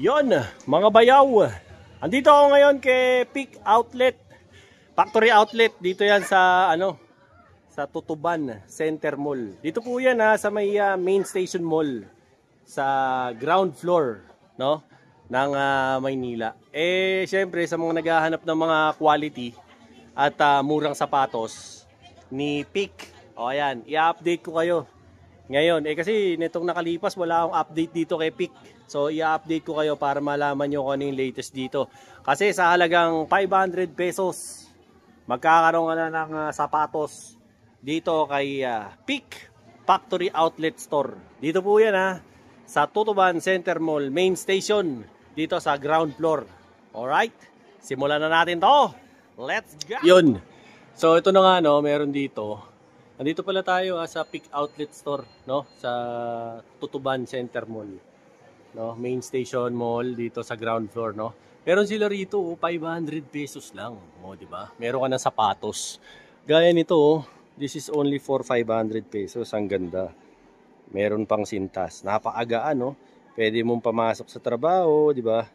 Yon, mga bayaw. Andito ako ngayon kay Peak Outlet, Factory Outlet. Dito yan sa sa Tutuban Center Mall. Dito po yan sa may Main Station Mall sa ground floor, no, ng Maynila. Syempre sa mga naghahanap ng mga quality at murang sapatos ni Peak. Ayan, i-update ko kayo. Ngayon, kasi nitong nakalipas wala akong update dito kay Peak. So, i-update ko kayo para malaman nyo kung ano yung latest dito. Kasi sa halagang 500 pesos, magkakaroon ka na ng sapatos dito kay Peak Factory Outlet Store. Dito po yan sa Tutuban Center Mall, Main Station, dito sa ground floor. Alright, simulan na natin to. Let's go! Yun. So, ito na nga, meron dito. Nandito pala tayo sa Peak Outlet Store, no? Sa Tutuban Center Mall, no? Main Station Mall dito sa ground floor, no? Meron sila rito 500 pesos lang, di ba? Meron ka ng sapatos. Gaya nito, this is only for 500 pesos. Ang ganda. Meron pang sintas. Napakagaan, no? Pwede mong pamasok sa trabaho, di ba?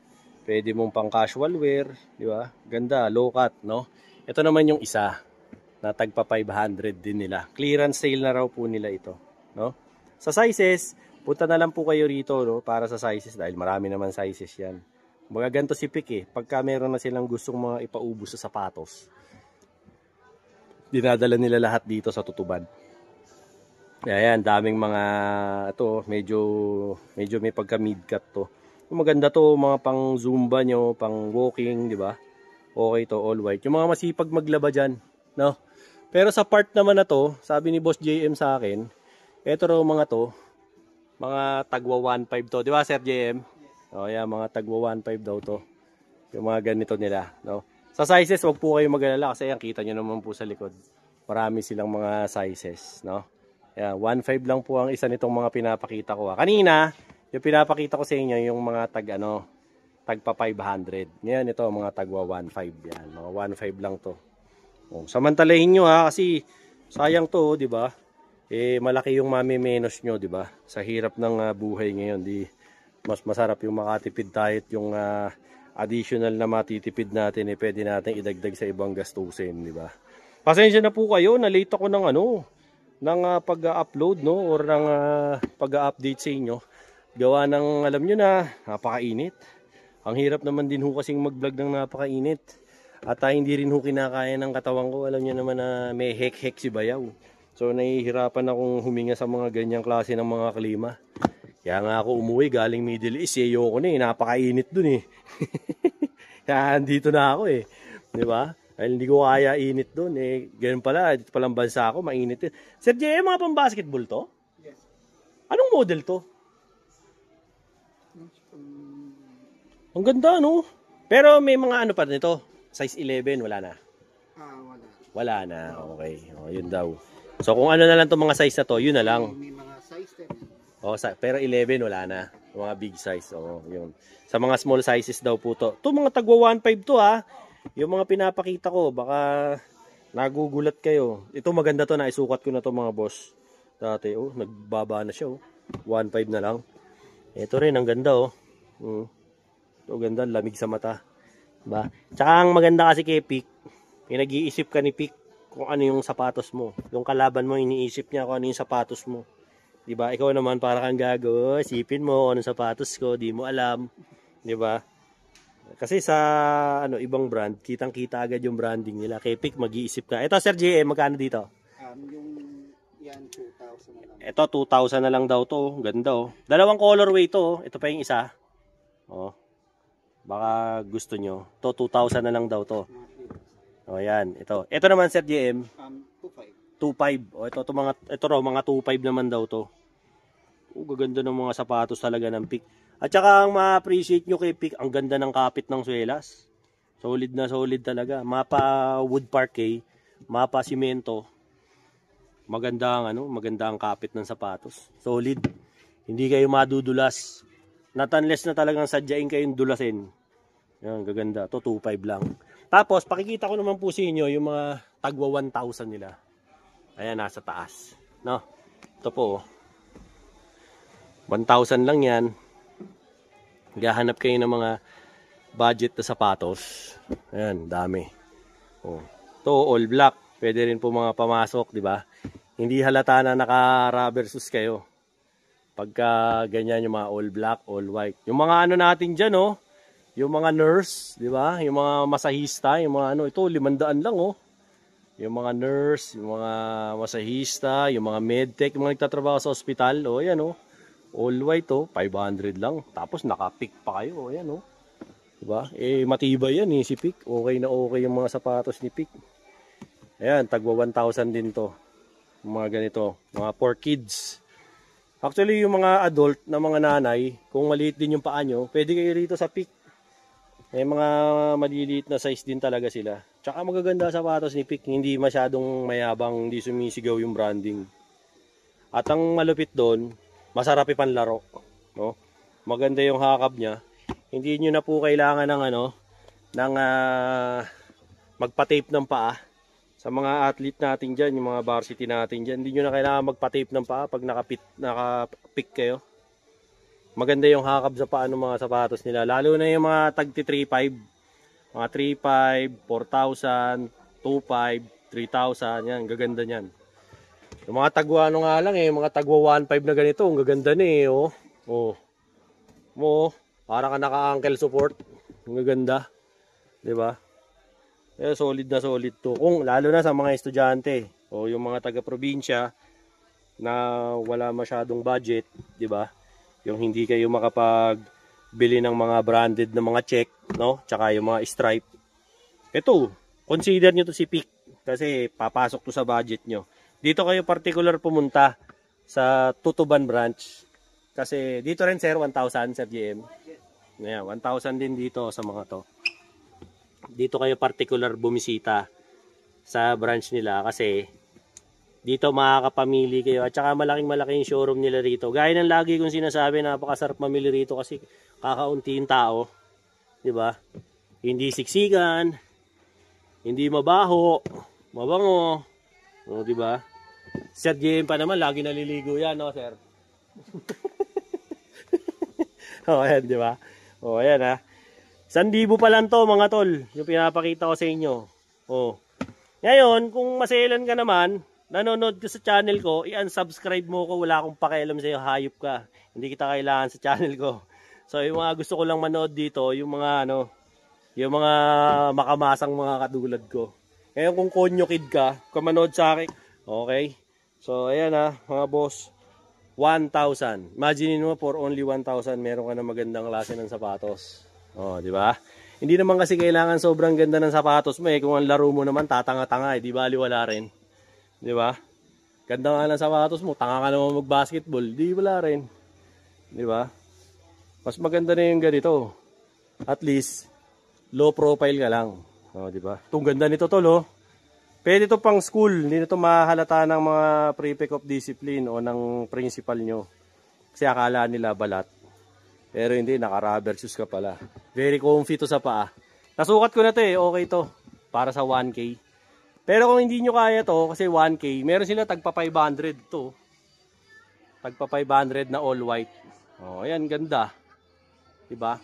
Pwede mong pang casual wear, di ba? Ganda, low cut, no? Ito naman yung isa na tagpa 500 din nila. Clearance sale na raw po nila ito, no? Sa sizes, punta na lang po kayo rito, no, para sa sizes dahil marami naman sizes 'yan. Mga ganito si Peak pagka meron na silang gustong mga ipaubos sa sapatos, dinadala nila lahat dito sa Tutuban. Ayan, daming mga medyo may pagka mid-cut to. Maganda to, mga pang zumba nyo, pang walking, di ba? Okay to, all white. Yung mga masipag maglaba dyan, no? Pero sa part naman na to, sabi ni Boss JM sa akin, eto raw mga to, mga tagwa 1.5 to. Di ba, Sir JM? O, yan, mga tagwa 1.5 daw to. Yung mga ganito nila, no? Sa sizes, wag po kayo mag-alala kasi yan, kita nyo naman po sa likod. Marami silang mga sizes, no? Yan, 1.5 lang po ang isa nitong mga pinapakita ko. Kanina, yung pinapakita ko sa inyo, yung mga tagpa 500. Ngayon, ito, mga tagwa 1.5 yan. Mga 1.5 lang to. Samantalahin nyo kasi sayang to, di ba? Malaki yung mamimenos nyo, di ba? Sa hirap ng buhay ngayon, mas masarap yung makatipid tayo at yung additional na matitipid natin, pwede natin idagdag sa ibang gastusin, di ba? Pasensya na po kayo, na-late ako ng ng pag-upload, no, or ng pag-update sa inyo. Gawa ng, alam nyo na, napakainit. Ang hirap naman din ho kasing mag-vlog ng napakainit. At hindi rin ho kinakaya ng katawan ko. Alam niyo naman na may hek-hek si Bayaw. So nahihirapan akong huminga sa mga ganyang klase ng mga klima. Kaya nga ako umuwi galing Middle East. Ayoko na napakainit dun Kaya andito na ako Di ba? Dahil hindi ko kaya init dun Ganun pala, dito palang bansa ako, mainit Sir J, mga pang basketball to? Yes. Anong model to? Ang ganda, no? Pero may mga pa nito. Size 11, wala na? Wala. Wala na, okay. Yun daw. So kung ano na lang itong mga size na to, yun na lang. May mga size din. Pero 11, wala na. Mga big size, yun. Sa mga small sizes daw po to. Ito, mga tagwa 1.5 to Yung mga pinapakita ko, baka nagugulat kayo. Ito maganda to, naisukat ko na to mga boss. Dati, nagbaba na siya 1.5 na lang. Ito rin, ang ganda Ito, ganda, lamig sa mata. Diba? Tsaka ang maganda kasi kay Peak, nag-iisip ka ni Peak kung ano yung sapatos mo. Yung kalaban mo, iniisip niya kung ano yung sapatos mo. Diba? Ikaw naman para kang gago, isipin mo kung anong sapatos ko, di mo alam. Diba? Kasi sa ibang brand, kitang-kita agad yung branding nila. Kay Peak, mag-iisip ka. Ito, Sir JM, magkano dito? Yung yan, 2,000 na lang. Ito, 2,000 na lang daw to. Ganda Dalawang colorway to. Ito pa yung isa. Baka gusto nyo. To 2,000 na lang daw to. Yan, ito. Ito naman, Sir JM. 2.5. Ito raw, mga 2.5 naman daw to. Gaganda ng mga sapatos talaga ng Peak. At saka ang ma-appreciate nyo kay Peak, ang ganda ng kapit ng swelas. Solid na solid talaga. Mapa wood parquet, mapa simento. Maganda ang kapit ng sapatos. Solid. Hindi kayo madudulas. Not unless na talagang sadyain kayong dulasin. Yan, gaganda. Ito, 2.5 lang. Tapos, pakikita ko naman po sa inyo yung mga tagwa 1,000 nila. Ayan, nasa taas. No? Ito po. 1,000 lang yan. Gahanap kayo ng mga budget na sapatos. Ayan, dami. Oh. To all black. Pwede rin po mga pamasok, di ba? Hindi halata na naka-rubber shoes kayo. Pagka ganyan yung mga all black, all white. Yung mga ano natin dyan, oh. Yung mga nurse, di ba? Yung mga masahista, yung mga ano, ito 500 lang, oh. Yung mga nurse, yung mga masahista, yung mga medtech, yung mga nagtatrabaho sa ospital, oh, yan, oh. All white, oh, 500 lang. Tapos naka-pick pa kayo, oh, yan, oh. Diba? Eh, matibay yan, eh, si Pick. Okay na okay yung mga sapatos ni Pick. Ayan, tagwa 1,000 din to. Yung mga ganito, mga for kids. Actually, yung mga adult na mga nanay, kung maliit din yung paa nyo, pwede kayo rito sa Pick. May mga maliliit na size din talaga sila. Tsaka magaganda sapatos ni Pick, hindi masyadong mayabang, hindi sumisigaw yung branding. At ang malupit doon, masarap ipanlaro, no? Maganda yung hakap niya. Hindi niyo na po kailangan ng magpa-tape ng paa. Sa mga athlete natin diyan, yung mga varsity natin diyan, hindi niyo na kailangan magpa-tape ng paa pag naka-pick kayo. Maganda yung hakap sa paa ng mga sapatos nila, lalo na yung mga tagti 3.5. Mga 3.5, 4,000, 2.5, 3,000, yan, gaganda niyan. Yung mga tagwa ano nga lang eh, mga tagwa 1.5 na ganito, ang gaganda na eh, oh. Oh. Mo, para ka naka-ankle support. Ang gaganda. 'Di ba? Eh solid na solid 'to. Kung lalo na sa mga estudyante o yung mga taga-probinsya na wala masyadong budget, 'di ba? Yung hindi kayo makapagbili ng mga branded na mga check, no? Tsaka yung mga stripe. Ito, consider nyo to si Pick kasi papasok to sa budget nyo. Dito kayo particular pumunta sa Tutuban branch. Kasi dito rin sir, 1,000 Sir GM. Ayan, 1,000 din dito sa mga to. Dito kayo particular bumisita sa branch nila kasi dito makakapamili kayo. At saka malaking showroom nila rito. Gaya ng lagi kong sinasabi, napakasarap mamili rito kasi kakaunti yung tao. 'Di ba? Hindi siksikan, hindi mabaho, mabango. O, 'di ba? Sir GM pa naman lagi naliligo 'yan, no, sir? Oh, ayan, 'di ba? Oh, ayan ha. 1,000 pa lang 'to, mga tol, yung pinapakita ko sa inyo. Oh. Ngayon, kung maselan ka naman, nanonood ka sa channel ko, i-unsubscribe mo ko, wala akong pakialam sa iyo, hayop ka. Hindi kita kailangan sa channel ko. So, yung mga gusto ko lang manood dito, yung mga yung mga makamasang mga katulad ko. Ngayon kung konyo kid ka, kung manood sa akin, okay? So, ayan ha, mga boss, 1,000. Imagine mo, for only 1,000, meron ka na magandang klase ng sapatos. Oh, di ba? Hindi naman kasi kailangan sobrang ganda ng sapatos mo eh. Kung ang laro mo naman, tatanga-tanga eh, di ba? Wala rin. Di ba? Ganda nga ng sapatos mo, tanga ka naman mag-basketball, di wala rin. Di ba? Mas maganda na yung ganito. At least, low profile ka lang. Oh, di ba? Itong ganda nito tol, oh. Pwede ito pang school, hindi nito mahalata ng mga prefect of discipline o ng principal nyo. Kasi akala nila balat. Pero hindi, naka-rubber shoes ka pala. Very comfy to sa paa. Nasukat ko na to eh, okay to. Para sa 1K. Pero kung hindi nyo kaya to, kasi 1K, meron sila tagpa 500 to. Tagpa 500 na all white. Oh, ayan, ganda. Diba?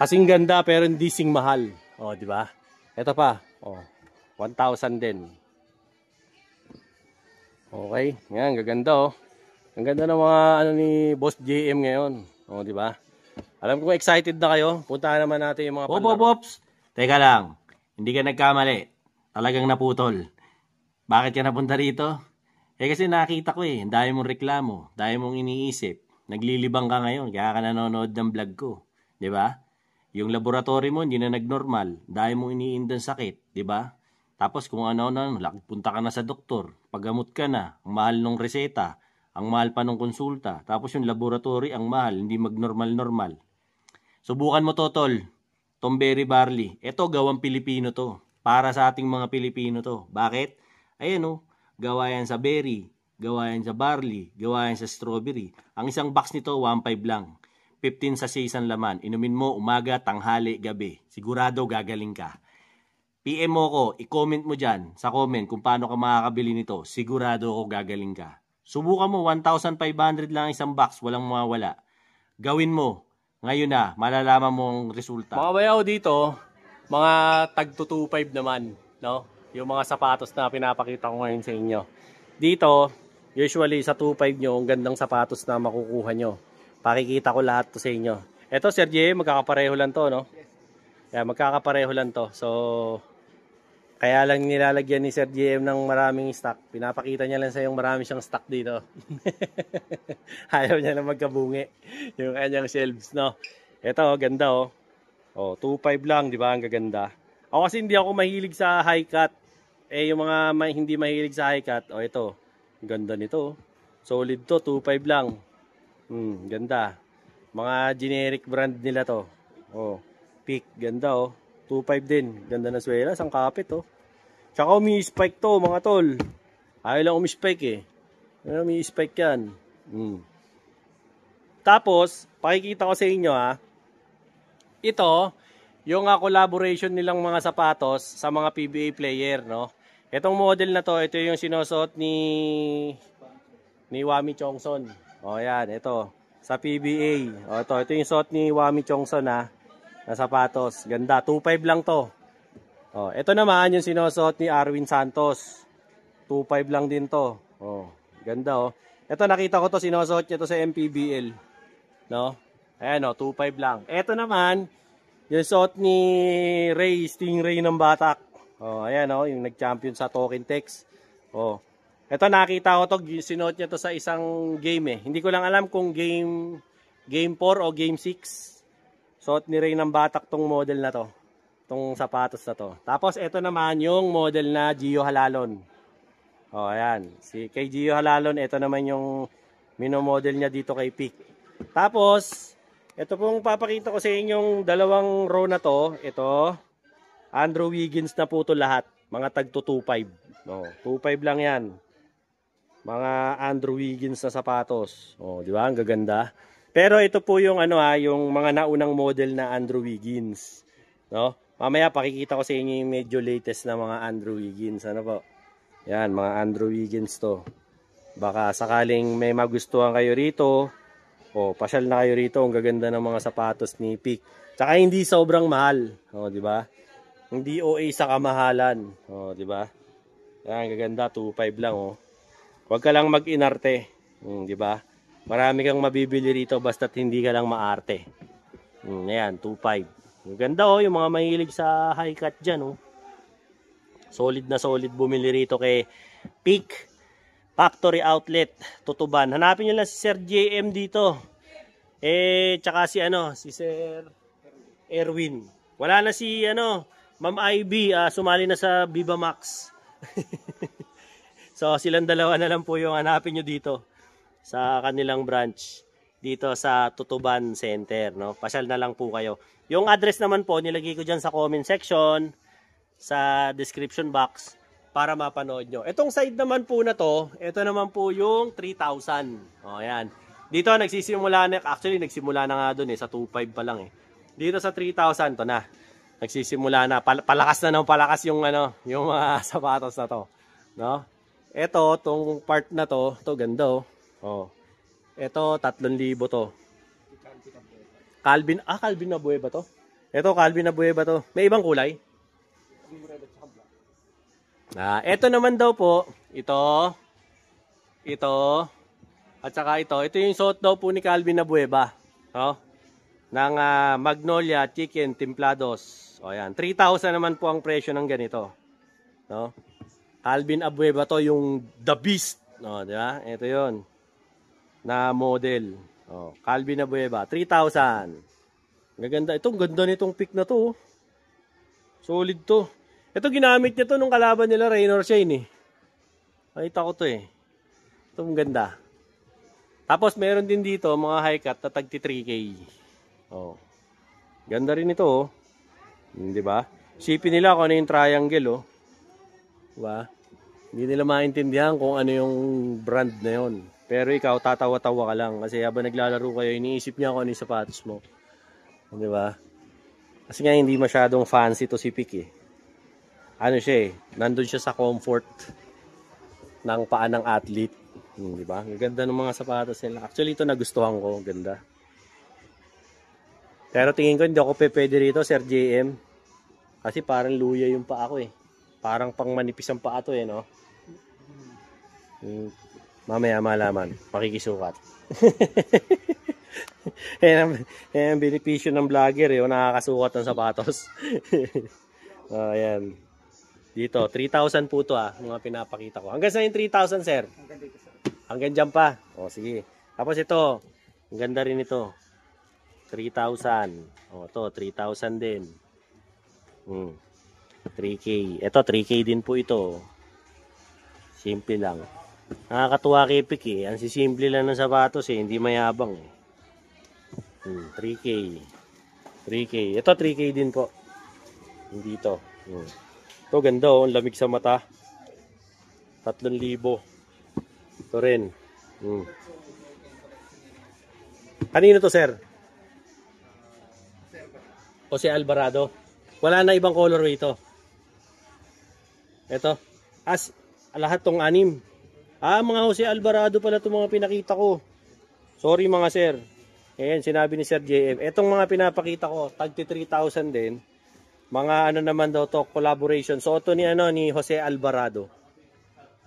Kasing ganda pero hindi sing mahal. Oh, diba? Ito pa. Oh, 1,000 din. Okay, yan, gaganda oh. Ang ganda ng mga ni Boss JM ngayon. Oh, di ba? Alam ko excited na kayo. Puntahan naman natin yung mga panlaro. Pops. Teka lang. Hindi ka nagkamali. Talagang naputol. Bakit ka napunta rito? Eh kasi nakita ko eh. Dahil mong reklamo. Dahil mong iniisip. Naglilibang ka ngayon. Kaya ka nanonood ng vlog ko. Di ba? Yung laboratory mo hindi na nagnormal. Dahil mong iniindang sakit. Di ba? Tapos kung ano-ano, punta ka na sa doktor. Paggamot ka na. Ang mahal ng reseta. Ang mahal pa ng konsulta. Tapos yung laboratory, ang mahal. Hindi mag-normal-normal. Subukan mo to, tol. Tomberry barley. Ito, gawang Pilipino to. Para sa ating mga Pilipino to. Bakit? Ayan o. Gawa yan sa berry. Gawa yan sa barley. Gawa yan sa strawberry. Ang isang box nito, 1.5 lang. 15 sa isang laman. Inumin mo umaga, tanghali, gabi. Sigurado gagaling ka. PM mo ko. I-comment mo dyan sa comment kung paano ka makakabili nito. Sigurado ako gagaling ka. Subukan mo, 1,500 lang isang box, walang mawawala. Gawin mo. Ngayon na, malalaman mo ang resulta. Mga bayaw dito, mga tag 225 naman, no? Yung mga sapatos na pinapakita ko ngayon sa inyo. Dito, usually sa 25 nyo, ang gandang sapatos na makukuha nyo. Pakikita ko lahat to sa inyo. Eto, Sir J, magkakapareho lang to, no? Yeah, magkakapareho lang to. So, kaya lang nilalagyan ni Sir JM ng maraming stock. Pinapakita niya lang sa yung marami siyang stock dito. Ayaw niya lang magkabungi yung kanyang shelves, no? Ito, ganda, oh. Oh, 2.5 lang, di ba? Ang gaganda. Ako kasi hindi ako mahilig sa high cut. Eh, yung mga hindi mahilig sa high cut, oh, ito. Ganda nito. Solid to, 2.5 lang. Ganda. Mga generic brand nila to. Oh, Peak, ganda, oh. 2.5 din. Ganda na swela, sang kapit, oh. Tsaka umi-spike to, mga tol. Ayaw lang umi-spike, eh. Umi-spike yan. Tapos, pakikita ko sa inyo, ha. Ito, yung collaboration nilang mga sapatos sa mga PBA player, no. Itong model na to, ito yung sinusuot ni Wami Chongson. O, yan, ito. Sa PBA. O, ito yung suot ni Wami Chongson, ha. Na sapatos. Ganda. 2.5 lang to. Oh, ito naman yung sinusuot ni Arwin Santos. 2.5 lang din to. Oh, ganda, oh. Ito nakita ko to, sinusuot niya to sa MPBL. No? Ayan, oh, 2.5 lang. Ito naman yung suot ni Ray, Stingray ng Batak. Oh, ayan, oh, yung nag-champion sa Token Tex. Oh. Ito nakita ko to, sinuot niya to sa isang game, eh. Hindi ko lang alam kung game 4 o game 6. Suot ni Ray ng Batak tong model na to. Tong sapatos na to. Tapos ito naman yung model na Gio Halalon. O, ayan. Kay Gio Halalon, ito naman yung mino-model niya dito kay Peak. Tapos, ito pong papakita ko sa inyong dalawang row na to. Ito, Andrew Wiggins na po to lahat. Mga tag 2.5. O, 2.5 lang yan. Mga Andrew Wiggins na sapatos. O, di ba? Ang gaganda. Pero ito po yung yung mga naunang model na Andrew Wiggins, no? Mamaya pakikita ko sa inyo yung medyo latest na mga Andrew Wiggins, ano po? Yan, mga Andrew Wiggins to. Baka sakaling may magustuhan kayo rito, o pasyal na kayo rito, ang gaganda ng mga sapatos ni Peak. Tsaka hindi sobrang mahal, o, di ba? Hindi OA sa kamahalan, o, di ba? Yan, gaganda, 2.5 lang, o. Huwag ka lang mag-inarte, di ba? Marami kang mabibili rito basta't hindi ka lang maarte. Ayan, 2.5. Ganda, oh, yung mga mahilig sa high cut dyan, oh. Solid na solid bumili rito kay Peak Factory Outlet, Tutuban. Hanapin nyo lang si Sir JM dito. Tsaka si Sir Erwin. Wala na si Ma'am Ivy, sumali na sa Viva Max. So silang dalawa na lang po yung hanapin nyo dito sa kanilang branch dito sa Tutuban Center, no? Pasyal na lang po kayo. Yung address naman po nilagay ko diyan sa comment section, sa description box para mapanood nyo. Itong side naman po na to, ito naman po yung 3,000. O, ayan. Dito nagsisimula na, actually nagsimula na nga doon sa 2.5 pa lang eh. Dito sa 3,000 to na. Nagsisimula na, palakas na ng palakas yung yung mga sapatos na to, no? Ito, tong part na to ganda, oh. Oh. Ito 3,000 to. Calvin na Bueva to. Ito Calvin na Bueva to. May ibang kulay? Ito naman daw po, ito, at saka ito yung suot daw po ni Calvin na Bueva, no? Ng Magnolia Chicken Templados. O yan, 3,000 naman po ang presyo ng ganito, no? Calvin Abueva to, yung The Beast, no, di ba? Ito 'yon. Na model. Oh, Calvin Abueva, 3,000. Gaganda, itong ganda nitong pick na to. Solid to. Ito ginamit niya to nung kalaban nila Raynor Shane eh. Nakita ko to eh. Itong ganda. Tapos meron din dito mga high cut na tag 3K. Oh. Ganda rin ito oh. Di ba? Sipin nila kung ano yung triangle oh. Diba? Hindi nila maintindihan kung ano yung brand na yon. Pero ikaw tatawa-tawa ka lang kasi habang naglalaro kayo iniisip niya kung ano yung sapatos mo. Di ba? Kasi nga hindi masyadong fancy to si Peak eh. Ano siya eh, nandun siya sa comfort ng paa ng athlete. Di ba? Ang ganda ng mga sapatos nila. Actually ito nagustuhan ko, ganda. Pero tingin ko hindi ako pwede rito, Sir JM. Kasi parang luya yung paa ko eh. Parang pang manipis ang paa to eh, no? Mamaya malaman. Makikisukat. Yan ang benepisyo ng vlogger eh. Nakakasukat ng sapatos. Ayan. Dito, 3,000 po to mga pinapakita ko. Hanggang saan yung 3,000, sir? Hanggang dito, sir. Hanggang dyan pa. O, sige. Tapos ito, ang ganda rin ito. 3,000. O, ito, 3,000 din. 3K. Ito, 3K din po ito. Simple lang. Nakakatuwa kay Pick eh. Ang sisimple lang ng sapatos eh. Hindi mayabang eh. 3K. 3K. Ito, 3K din po. Hindi ito. Ito, ganda oh. Ang lamig sa mata. 3,000. Ito rin. Kanino to, sir? Jose Alvarado. Wala na ibang colorway ito. Ito. Lahat tong 6. Mga Jose Alvarado pala itong mga pinakita ko. Sorry mga sir. Ayan, sinabi ni Sir JM. Itong mga pinapakita ko, tag 3,000 din. Mga ano naman daw to, collaboration. So ito ni Jose Alvarado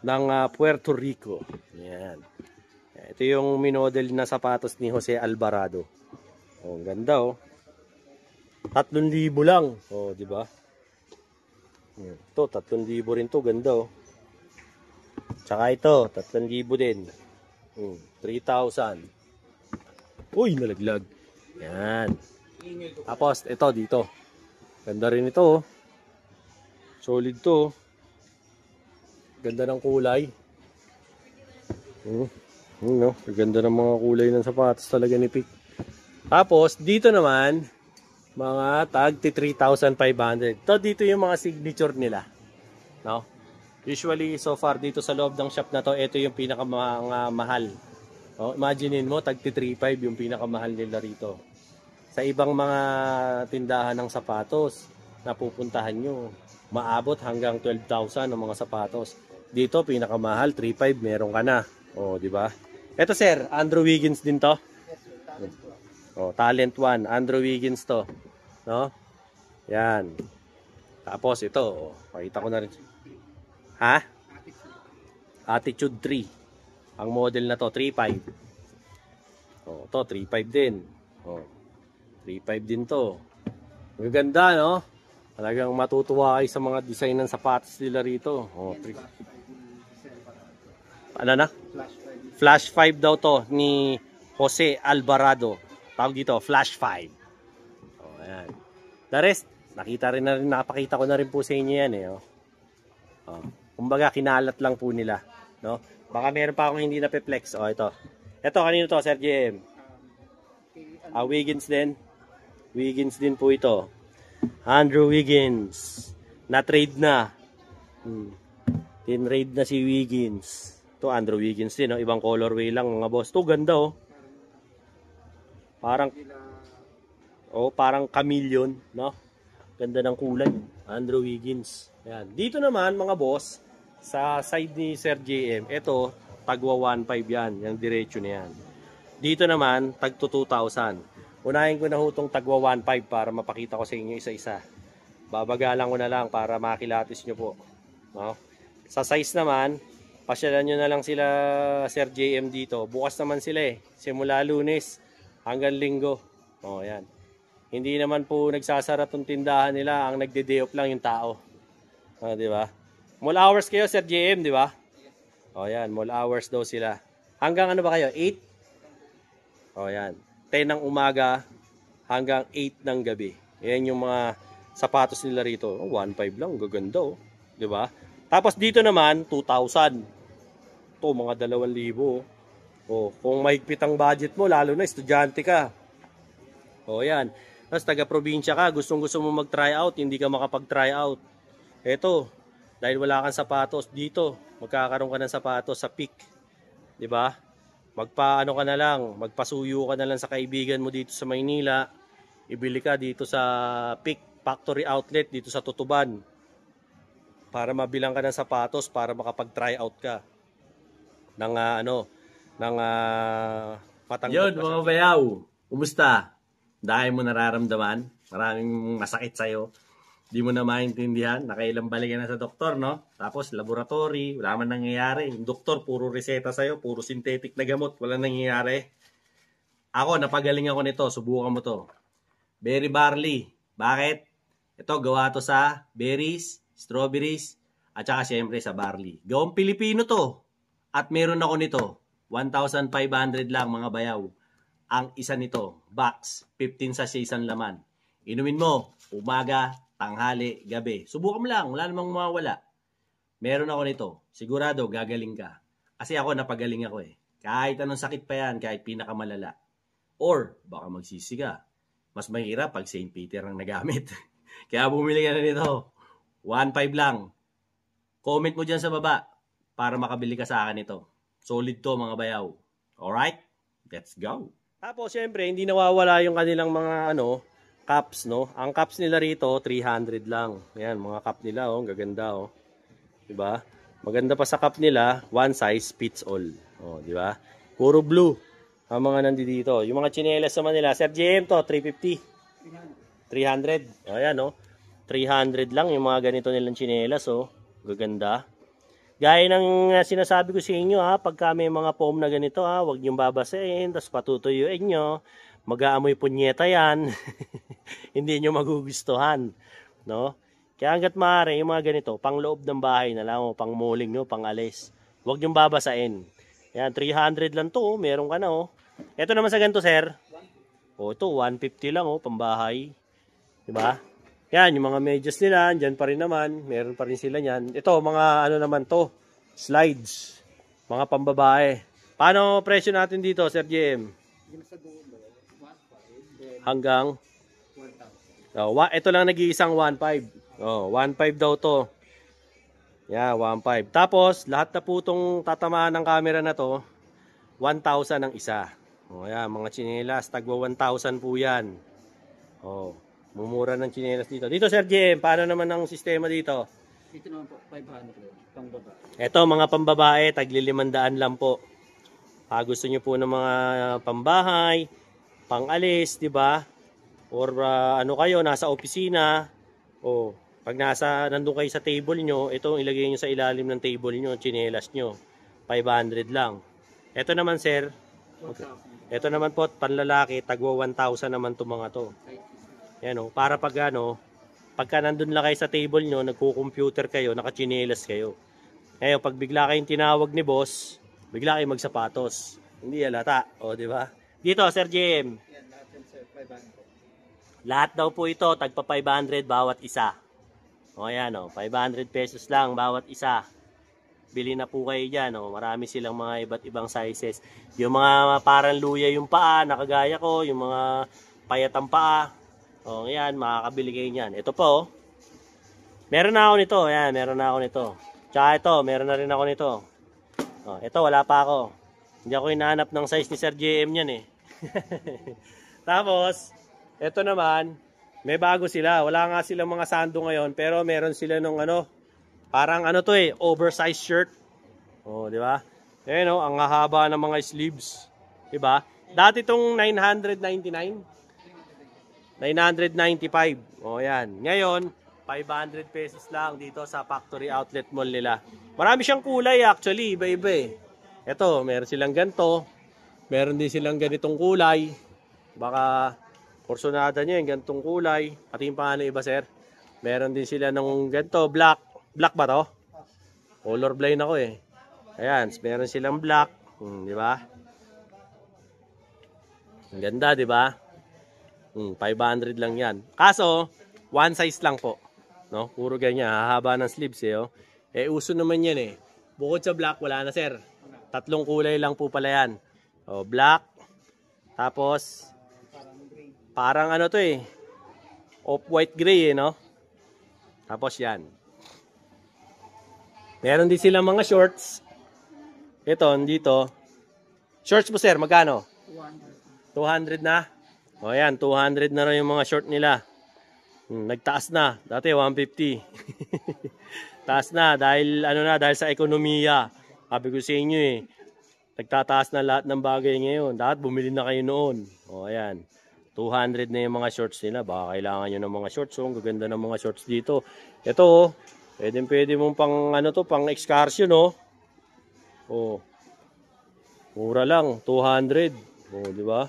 ng Puerto Rico. Ayan. Ito yung minodel na sapatos ni Jose Alvarado. Oh, ang ganda oh. 3,000 lang. Oh, di ba? Ito 3,000 rin to, ganda oh. Tsaka ito, 3,000 din. 3,000. Uy, nalaglag. Yan. Tapos, ito dito. Ganda rin ito oh. Solid to oh. Ganda ng kulay. No? Ganda ng mga kulay ng sapatos talaga ni Pick. Tapos, dito naman, mga tag 3,500. Ito dito yung mga signature nila. No? Usually, so far dito sa loob ng shop na to, ito yung pinakamahal. No? Imaginein mo, tag 3,500 yung pinakamahal nila rito. Sa ibang mga tindahan ng sapatos na pupuntahan nyo, maabot hanggang 12,000 ang mga sapatos. Dito, pinakamahal, 3,500, meron ka na. O, di ba? Ito sir, Andrew Wiggins din to. Talent 1, Andrew Wiggins to. No? Yan. Tapos ito, pakita ko na rin. Ha? Attitude 3. Ang model na to, 3,500. Ito, 3,500 din. 3,500 din to. Maganda, no? Talagang matutuwa kayo sa mga design ng sapatos nila rito. Ano na? Flash 5 daw to ni Jose Alvarado. Tawag dito, Flash 5. Ayan. The rest, napakita ko na rin po sa inyo yan eh. Kumbaga, kinalat lang po nila. No? Baka meron pa akong hindi na-flex. Ito. Ito, kanino to, Sir JM? Wiggins din. Wiggins din po ito. Andrew Wiggins. Na-trade na. Tin-trade na si Wiggins. Ito, Andrew Wiggins din. Ibang colorway lang mga boss. Ito, ganda oh. Parang chameleon, no? Ganda ng kulay. Andrew Wiggins. Ayan. Dito naman, mga boss, sa side ni Sir JM, ito, tagwa 1,500 yan. Yung diretso na yan. Dito naman, tag 2,000. Unahin ko na hutong tagwa 1,500 para mapakita ko sa inyo isa-isa. Babagalan ko na lang para makilatis nyo po. No? Sa size naman, pasyalan nyo na lang sila Sir JM dito. Bukas naman sila eh. Simula Lunes hanggang Linggo. Yan. Hindi naman po nagsasara tong tindahan nila. Ang nagde-day off lang yung tao. Di ba? Mall hours kayo, Sir JM, di ba? Yan. Mall hours daw sila. Hanggang ano ba kayo? 8? Yan. 10 ng umaga hanggang 8 ng gabi. Yan yung mga sapatos nila rito. 1,500 lang. Gaganda oh. Di ba? Tapos dito naman, 2,000. Ito, mga 2,000. Kung mahigpit ang budget mo, lalo na estudyante ka. Yan. Tapos taga-probinsya ka, gustong-gusto mo mag-try out, hindi ka makapag-try out. Eto, dahil wala kang sapatos dito, magkakaroon ka ng sapatos sa Pick. 'Di ba? Magpaano ka na lang, magpasuyo ka na lang sa kaibigan mo dito sa Maynila. Ibili ka dito sa Pick Factory Outlet dito sa Tutuban. Para mabilang ka ng sapatos para makapag-try out ka. Ng patanggap. Yun, mga bayaw. Kumusta? Dahil mo nararamdaman, maraming masakit sa'yo. Di mo na maintindihan, nakailang balik na sa doktor, no? Tapos laboratory, wala man nangyayari. Yung doktor, puro reseta sa'yo, puro synthetic na gamot, wala nangyayari. Ako, napagaling ako nito, subukan mo to. Berry barley. Bakit? Ito, gawa to sa berries, strawberries, at saka siyempre sa barley. Gawang Pilipino to. At meron ako nito, 1,500 lang mga bayaw. Ang isa nito, box, 15 sachets ang laman. Inumin mo, umaga, tanghali, gabi. Subukan mo lang, wala namang mawawala. Meron ako nito, sigurado gagaling ka. Kasi ako, napagaling ako eh. Kahit anong sakit pa yan, kahit pinakamalala. Or, baka magsisi ka. Mas mahirap pag St. Peter ang nagamit. Kaya bumili ka na nito. 1,500 lang. Comment mo dyan sa baba para makabili ka sa akin ito. Solid to mga bayaw. Alright? Let's go. Tapos syempre, hindi nawawala yung kanilang mga cups, no? Ang cups nila rito, 300 lang. Ayan, mga cup nila, oh, gaganda, oh. 'Di ba? Maganda pa sa cup nila, one size fits all. Oh, 'di ba? Puro blue ang mga nandito. Yung mga tsinelas naman nila, Sir JM to, 350. 300. Oh, ayan, oh. 300 lang yung mga ganito nilang tsinelas, oh. Gaganda. Gaya ng sinasabi ko sa inyo, ha, pagka may mga foam na ganito, ha, huwag niyong babasahin, tapos patutuyuin nyo, mag-aamoy punyeta yan, hindi nyo magugustuhan, no? Kaya hanggat maaari, yung mga ganito, pang loob ng bahay na lang, pang muling, no, pang alis, huwag niyong babasahin. Yan, 300 lang to, oh, meron ka na, oh. Ito naman sa ganito, sir, oh, ito, 150 lang, oh, pambahay, diba? Yan, yung mga medyas nila, dyan pa rin naman. Meron pa rin sila yan. Ito, mga naman to. Slides. Mga pambabae. Paano presyo natin dito, Sir JM? Hanggang? 1,000. Oh, ito lang nag-iisang 1,500. Oh, 1,500 daw to. Yeah, 1,500. Tapos, lahat na po itong tatamaan ng camera na to, 1,000 ang isa. Oh, yan, mga tsinelas. Tagwa 1,000 po yan. Oh. Mumura ng tsinelas dito. Dito, Sir JM, paano naman ang sistema dito? Dito naman po, 500 pang babae. Ito, mga pambabae, tagli-500 lang po. Gusto nyo po ng mga pambahay, pang-alis, di ba? Or ano kayo, nasa opisina. O, pag nandun kayo sa table nyo, ito ilagay nyo sa ilalim ng table nyo, tsinelas nyo. 500 lang. Ito naman, Sir. Okay. Ito naman po, panlalaki, tagwa 1,000 naman itong mga to. Yan, oh, para pagka nandun lang kayo sa table nyo, nagko-computer kayo, nakachinelas kayo. Ngayon, pag bigla kayong tinawag ni boss, bigla kayong magsapatos. Hindi halata, o, di ba? Dito, Sir JM. Yan, lahat yan, sir, 500. Lahat daw po ito, tagpa 500 bawat isa. O, yan, o, 500 pesos lang bawat isa. Bili na po kayo dyan, o. Marami silang mga iba't ibang sizes. Yung mga parang luya yung paa, nakagaya ko, yung mga payatang paa. O, yan, makakabili kayo niyan. Ito po, oh. Meron na ako nito. Ayan, meron na ako nito. Tsaka ito, meron na rin ako nito. O, ito, wala pa ako. Hindi ako hinahanap ng size ni Sir JM yan, eh. Tapos, ito naman, may bago sila. Wala nga silang mga sando ngayon, pero meron sila nung parang to eh, oversized shirt. O, di ba? Ayan, oh, ang hahaba ng mga sleeves. Di ba? Dati itong 999. 995. O, yan. Ngayon, 500 pesos lang dito sa Factory Outlet Mall nila. Marami siyang kulay actually, iba-iba eh. Ito, meron silang ganito. Meron din silang ganitong kulay. Baka porsyonada nyo yung ganitong kulay. Pati yung pangalan iba, sir. Meron din sila ng ganito, black. Black ba to? Colorblind ako eh. Ayan, meron silang black. Di ba? Ang ganda, di ba? 500 lang yan. Kaso, one size lang po. No? Puro ganyan. Hahaba ng sleeves eh. Oh. Uso naman yan eh. Bukod sa black, wala na, sir. 3 kulay lang po pala yan. O, black. Tapos, parang to eh. Off-white gray eh, no? Tapos yan. Meron din silang mga shorts. Ito, dito. Shorts po, sir, magkano? 200 na. O yan, 200 na rin yung mga short nila. Nagtaas na. Dati 150. Taas na dahil dahil sa ekonomiya. Sabi ko sa inyo eh. Nagtataas na lahat ng bagay ngayon. Dapat bumili na kayo noon. O ayan. 200 na yung mga shorts nila. Baka kailangan nyo ng mga shorts. Ang gaganda ng mga shorts dito. Ito, pwede mong pang, ano to, pang excursion, oh. Oh. Mura lang, 200. Oh, di ba?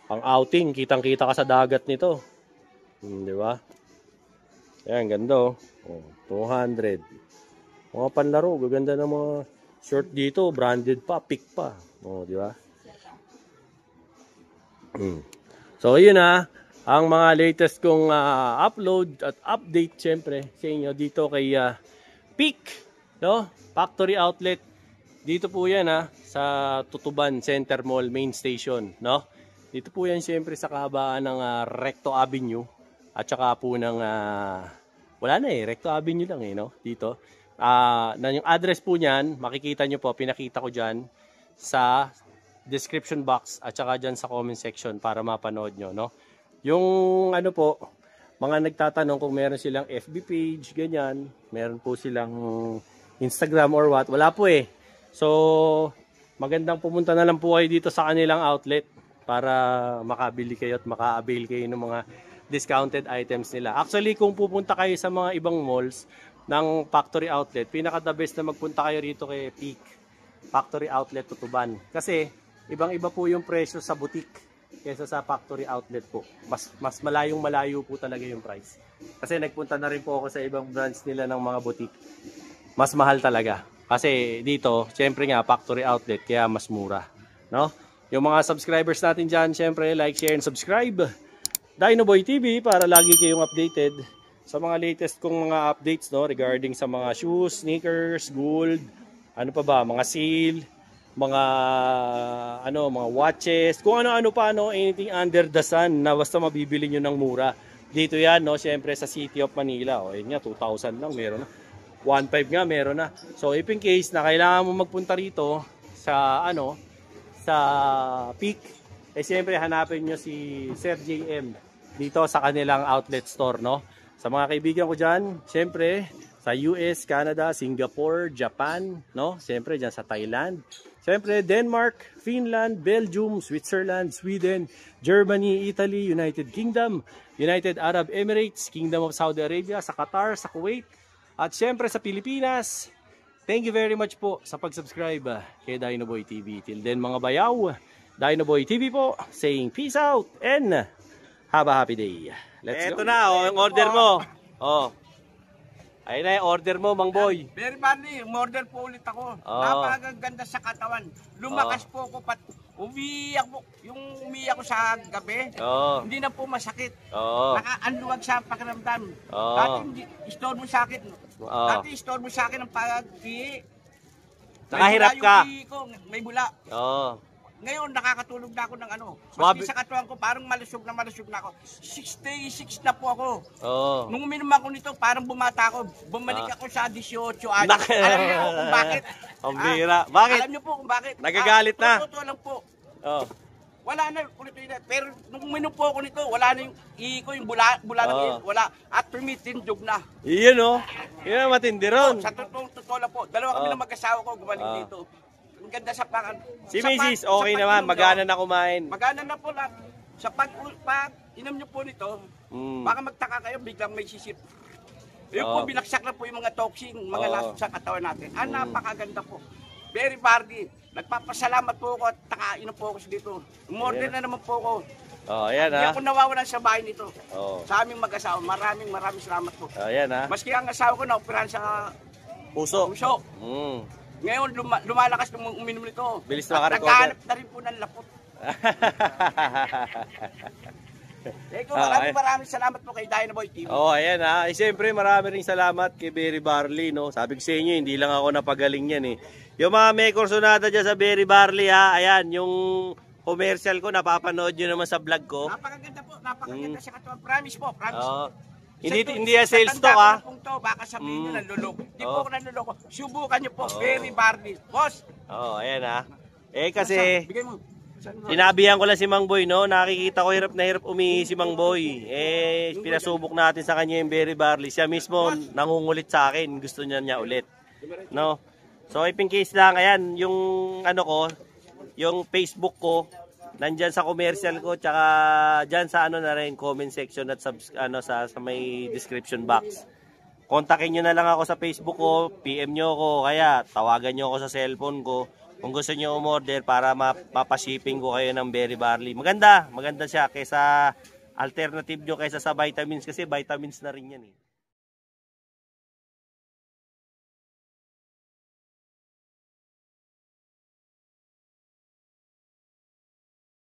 Pang outing, kitang-kita ka sa dagat nito. Di ba? Ayan, ganda, oh. Oh, 200. Mga panlaro, gaganda ng mga short dito, branded pa, pick pa. Oh, di ba? So, yun ang mga latest kong upload at update syempre sa inyo dito kay Peak, no? Factory Outlet. Dito po yan sa Tutuban Center Mall Main Station, no? Dito po yan syempre sa kahabaan ng Recto Avenue at saka po ng wala na Recto Avenue lang no? Dito. Yung address po niyan, makikita nyo po, pinakita ko dyan sa description box at saka dyan sa comment section para mapanood nyo, no? Yung ano po, mga nagtatanong kung meron silang FB page, ganyan, meron po silang Instagram or what, wala po So, magandang pumunta na lang po kayo dito sa kanilang outlet para makabili kayo at maka-avail kayo ng mga discounted items nila. Actually, kung pupunta kayo sa mga ibang malls ng factory outlet, pinaka-the best na magpunta kayo rito kay Peak Factory Outlet Tutuban. Kasi, ibang-iba po yung presyo sa boutique kaysa sa factory outlet po. Mas malayo po talaga yung price. Kasi nagpunta na rin po ako sa ibang branch nila ng mga boutique. Mas mahal talaga. Kasi dito, syempre nga, factory outlet, kaya mas mura. No? Yung mga subscribers natin dyan, syempre, like, share, and subscribe. Dinoboy TV para lagi kayong updated sa mga latest kong mga updates, no, regarding sa mga shoes, sneakers, gold, ano pa ba, mga seal, mga mga watches, kung ano-ano pa, anything under the sun na basta mabibili nyo ng mura. Dito yan, no, syempre sa City of Manila. O, yun nga, 2,000 lang, meron na. 1,500 nga, meron na. So, if in case na kailangan mo magpunta rito sa, sa Peak, syempre hanapin nyo si Sir JM dito sa kanilang outlet store, no? Sa mga kaibigan ko dyan, syempre, sa US, Canada, Singapore, Japan, no? Syempre, dyan sa Thailand. Syempre, Denmark, Finland, Belgium, Switzerland, Sweden, Germany, Italy, United Kingdom, United Arab Emirates, Kingdom of Saudi Arabia, sa Qatar, sa Kuwait, at syempre sa Pilipinas. Thank you very much po sa pag-subscribe kay Dinoboy TV. Till then mga bayaw, Dinoboy TV po, saying peace out and have a happy day. Let's go. Eto na, yung order mo. Ayun na yung order mo, Mang Boy. Very funny, order po ulit ako. Napakaganda sa katawan. Lumakas po ako, umiyak po. Yung umiyak ko sa gabi, hindi na po masakit. Nakaanluwag sa pakiramdam. Dati istorbo sa akin. Dati istorbo sa akin ang pag-ihi. Nakahirap ka. May bula. Ngayon, nakakatulog na ako ng Swabe. Maski sa katawan ko, parang malusog na ako. 66 na po ako. Nung uminom ako nito, parang bumata ako. Bumalik ako sa 18 anos. Alam niyo po kung bakit? Ang bira. Bakit? Alam niyo po kung bakit? Nagagalit na. Totoo lang po. Wala na, pero nung uminom po ako nito, wala na yung ihi ko, yung bula ng wala. At tumitindog na. Iyon Yun ang matindi ron. Sa totoo lang po. Dalawa kami na mag-asawa ko gumaling dito. Ang ganda sa pangan. Si Mrs. okay naman, magana na kumain. Magana na po lang. Sa pag inom nyo po nito, baka magtaka kayo, biglang may sisip. Yung po, binaksak na po yung mga toxin, mga lasot sa katawan natin. Napakaganda po. Very party. Nagpapasalamat po ako at takainom po ako dito. Umorder na naman po ako. Ayan Hindi ako nawawalan sa bahay nito. Sa aming mag-asawa. Maraming salamat po. Ayan Maski ang asawa ko na-operahan sa puso. Ngayon, lumalakas nung uminom nito. Bilis na makarecover. Naghahanap na rin po ng lapot. Maraming salamat po kay Dinoboy TV. Ayan siyempre marami rin salamat kay Berry Barley, no? Sabi ko sa inyo, hindi lang ako napagaling yan Yung mga may kursonada dyan sa Berry Barley ayan, yung commercial ko, napapanood nyo naman sa vlog ko. Napakaganda po, napakaganda sa katawan. Promise po, promise. Hindi yan sales talk baka sabihin nyo nanluloko. Hindi po ako nanluloko. Subukan nyo po, Berry Barley. Boss! Ayan kasi bigay mo. sinabihan ko lang si Mang Boy, no? Nakikita ko hirap na hirap umihi si Mang Boy. Pinasubok natin sa kanya yung Berry Barley. Siya mismo nangungulit sa akin. Gusto niya ulit. No? So, if in case lang, ayan, yung yung Facebook ko, nandyan sa commercial ko, tsaka dyan sa ano na rin, comment section at sa may description box. Kontakin nyo na lang ako sa Facebook ko, PM nyo ako, kaya tawagan nyo ako sa cellphone ko. Kung gusto nyo umorder para mapashipping ko kayo ng berry barley. Maganda siya kaysa alternative nyo kaysa sa vitamins kasi vitamins na rin yan eh.